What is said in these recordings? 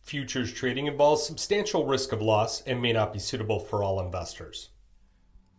Futures trading involves substantial risk of loss and may not be suitable for all investors.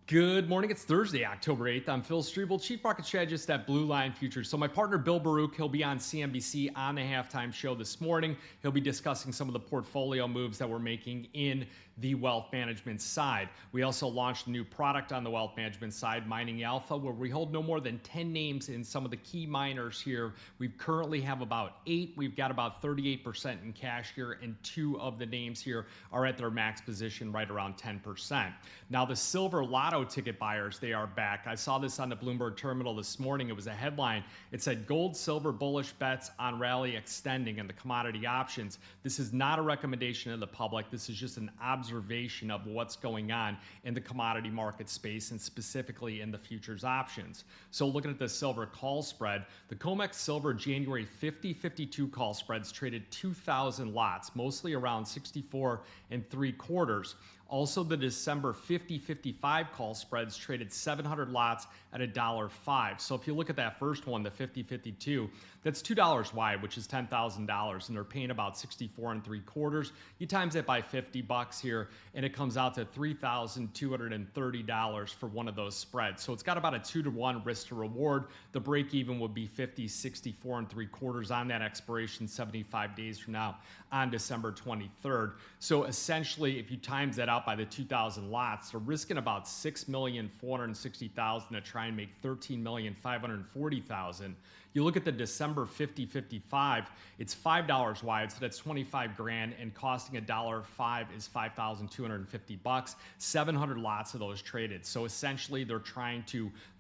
Good morning. It's Thursday, October 8th. I'm Phil Strebel, Chief Market Strategist at Blue Line Futures. So my partner, Bill Baruch, he'll be on CNBC on the halftime show this morning. He'll be discussing some of the portfolio moves that we're making in the wealth management side. We also launched a new product on the wealth management side, Mining Alpha, where we hold no more than 10 names in some of the key miners here. We currently have about 8. We've got about 38% in cash here, and 2 of the names here are at their max position right around 10%. Now the silver lotto ticket buyers, they are back. I saw this on the Bloomberg terminal this morning. It was a headline. It said gold, silver bullish bets on rally extending in the commodity options. This is not a recommendation to the public. This is just an observation of what's going on in the commodity market space and specifically in the futures options. So looking at the silver call spread, the COMEX silver January 50-52 call spreads traded 2,000 lots, mostly around 64 3/4. Also, the December 50-55 call spreads traded 700 lots at $1.05. So if you look at that first one, the 50-52, that's $2 wide, which is $10,000, and they're paying about 64 3/4. You times it by $50 here, and it comes out to $3,230 for one of those spreads. So it's got about a 2-to-1 risk to reward. The break even would be 50, 64 3/4 on that expiration 75 days from now on December 23rd. So essentially, if you times that out by the 2,000 lots, they're risking about 6,460,000 to try and make 13,540,000. You look at the December 50-55, it's $5 wide, so that's 25 grand, and costing $1.05 is $5,250. 700 lots of those traded. So essentially, they're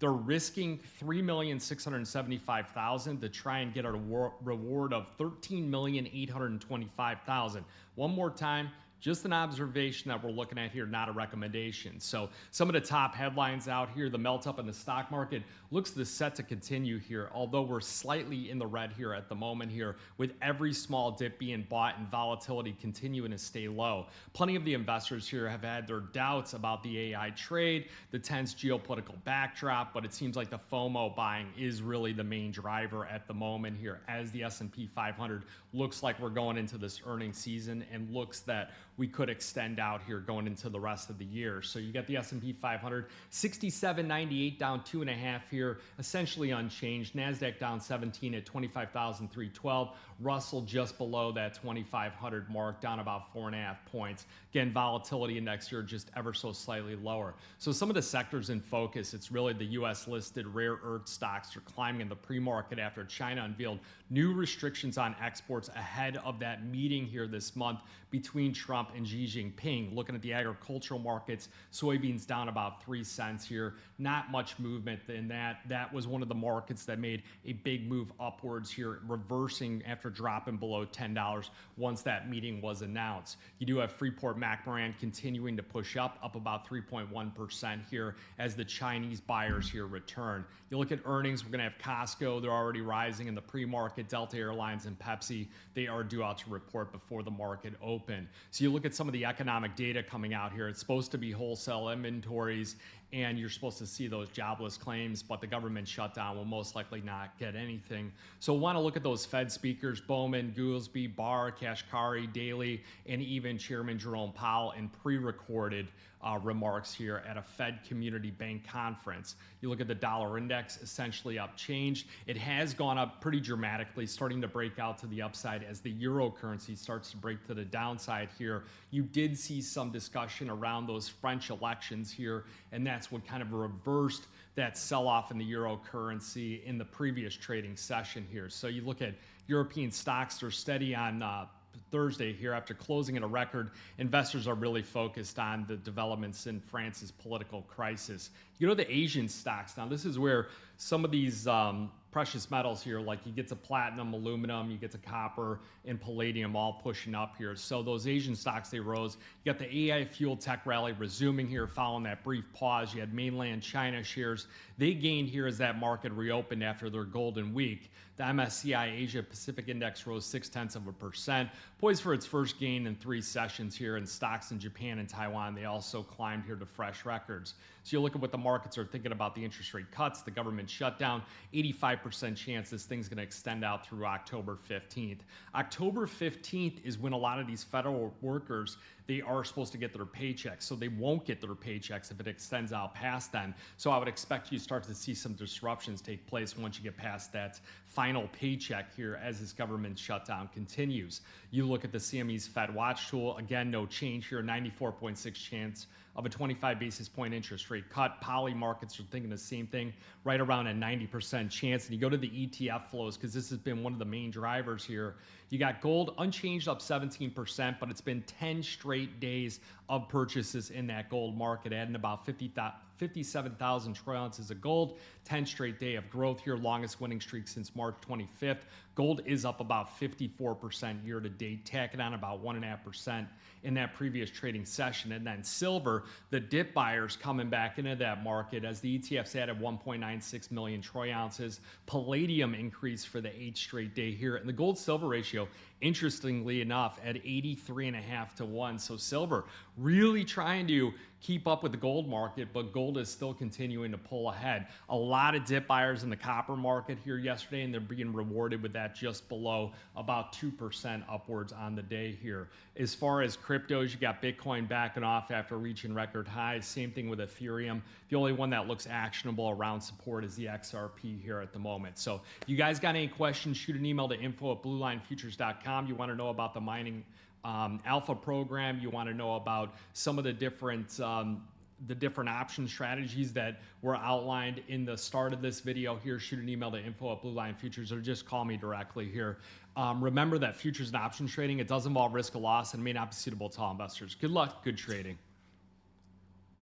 risking 3,675,000 to try and get a reward of 13,825,000. One more time. Just an observation that we're looking at here, not a recommendation. So some of the top headlines out here, the melt up in the stock market looks set to continue here, although we're slightly in the red here at the moment here, with every small dip being bought and volatility continuing to stay low. Plenty of the investors here have had their doubts about the AI trade, the tense geopolitical backdrop, but it seems like the FOMO buying is really the main driver at the moment here, as the S&P 500 looks like we're going into this earnings season and looks that we could extend out here going into the rest of the year. So you got the S&P 500, 67.98 down 2.5 here, essentially unchanged. NASDAQ down 17 at 25,312. Russell just below that 2,500 mark, down about 4.5 points. Again, volatility index here just ever so slightly lower. So some of the sectors in focus, it's really the U.S. listed rare earth stocks are climbing in the pre-market after China unveiled new restrictions on exports ahead of that meeting here this month between Trump and Xi Jinping. Looking at the agricultural markets, soybeans down about 3 cents here. Not much movement in that. That was one of the markets that made a big move upwards here, reversing after dropping below $10 once that meeting was announced. You do have Freeport-McMoRan continuing to push up about 3.1% here as the Chinese buyers here return. You look at earnings, we're going to have Costco. They're already rising in the pre-market. Delta Airlines and Pepsi, they are due out to report before the market open. So you look at some of the economic data coming out here. It's supposed to be wholesale inventories, and you're supposed to see those jobless claims, but the government shutdown will most likely not get anything. So want to look at those Fed speakers, Bowman, Goolsbee, Barr, Kashkari, Daly, and even Chairman Jerome Powell in pre-recorded remarks here at a Fed Community Bank conference. You look at the dollar index, essentially up changed. It has gone up pretty dramatically, starting to break out to the upside as the euro currency starts to break to the downside here. You did see some discussion around those French elections here, and that's what kind of reversed that sell-off in the euro currency in the previous trading session here. So you look at European stocks, they're steady on Thursday here after closing at a record. Investors are really focused on the developments in France's political crisis. You know, the Asian stocks, now this is where some of these precious metals here, like you get to platinum, aluminum, you get to copper, and palladium all pushing up here. So those Asian stocks, they rose. You got the AI fuel tech rally resuming here following that brief pause. You had mainland China shares. They gained here as that market reopened after their golden week. The MSCI Asia Pacific Index rose 0.6%, poised for its first gain in 3 sessions here, and stocks in Japan and Taiwan, they also climbed here to fresh records. So you look at what the markets are thinking about the interest rate cuts, the government shutdown, 85% chance this thing's going to extend out through October 15th. October 15th is when a lot of these federal workers, they are supposed to get their paychecks, so they won't get their paychecks if it extends out past then. So I would expect you start to see some disruptions take place once you get past that final paycheck here as this government shutdown continues. You look at the CME's Fed Watch tool, again, no change here, 94.6 chance of a 25 basis point interest rate cut. Poly markets are thinking the same thing, right around a 90% chance. And you go to the ETF flows, because this has been one of the main drivers here. You got gold unchanged, up 17%, but it's been 10 straight days of purchases in that gold market, adding about 57,000 troy ounces of gold. 10 straight day of growth here, longest winning streak since March 25th. Gold is up about 54% year to date, tacking on about 1.5% in that previous trading session. And then silver, the dip buyers coming back into that market as the ETFs added 1.96 million troy ounces. Palladium increased for the 8th straight day here. And the gold silver ratio, interestingly enough, at 83.5 to 1. So silver really trying to keep up with the gold market, but gold is still continuing to pull ahead. A lot of dip buyers in the copper market here yesterday, and they're being rewarded with that just below about 2% upwards on the day here. As far as cryptos, you got Bitcoin backing off after reaching record highs. Same thing with Ethereum. The only one that looks actionable around support is the XRP here at the moment. So you guys got any questions, shoot an email to info@bluelinefutures.com. You want to know about the mining alpha program, you want to know about some of the different option strategies that were outlined in the start of this video here, shoot an email to info@bluelinefutures or just call me directly here. Remember that futures and options trading, it does involve risk of loss and may not be suitable to all investors. Good luck, good trading.